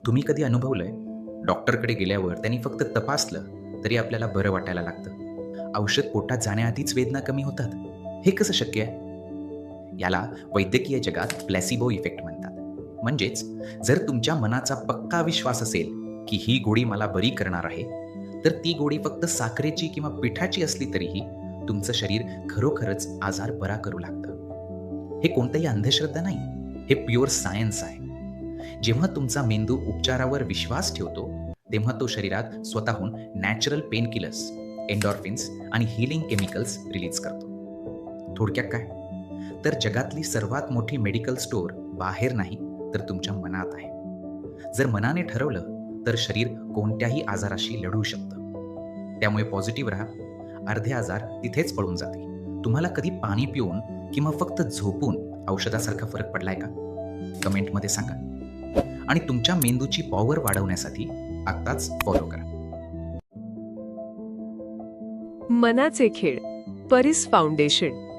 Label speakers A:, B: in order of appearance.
A: तुम्ही कधी अनुभवलंय? डॉक्टरकडे गेल्यावर त्यांनी फक्त तपासलं तरी आपल्याला बरं वाटायला लागतं. औषध पोटात जाण्याआधीच वेदना कमी होतात. हे कसं शक्य आहे? याला वैद्यकीय जगात प्लॅसिबो इफेक्ट म्हणतात. म्हणजेच जर तुमच्या मनाचा पक्का विश्वास असेल की ही गोळी मला बरी करणार आहे, तर ती गोळी फक्त साखरेची किंवा पिठाची असली तरीही तुमचं शरीर खरोखरच आजार बरा करू लागतं. हे कोणतंही अंधश्रद्धा नाही, हे प्युअर सायन्स आहे. जेव्हा तुमचा मेंदू उपचारावर विश्वास ठेवतो, तेव्हा तो शरीरात स्वतःहून नॅचरल पेन किलर्स, एन्डॉर्फिन्स आणि हीलिंग केमिकल्स रिलीज करतो. थोडक्यात काय? तर जगातली सर्वात मोठी मेडिकल स्टोअर बाहेर नाही, तर तुमच्या मनात आहे. जर मनाने ठरवलं तर शरीर कोणत्याही आजाराशी लढू शकतं. त्यामुळे पॉझिटिव्ह राहा. अर्धे आजार तिथेच पळून जातील. तुम्हाला कधी पाणी पिऊन किंवा फक्त झोपून औषधासारखा फरक पडलाय का? कमेंटमध्ये सांगा. आणि तुमच्या मेंदूची पॉवर वाढवण्यासाठी आत्ताच फॉलो करा.
B: मनाचे खेळ, परिस फाउंडेशन.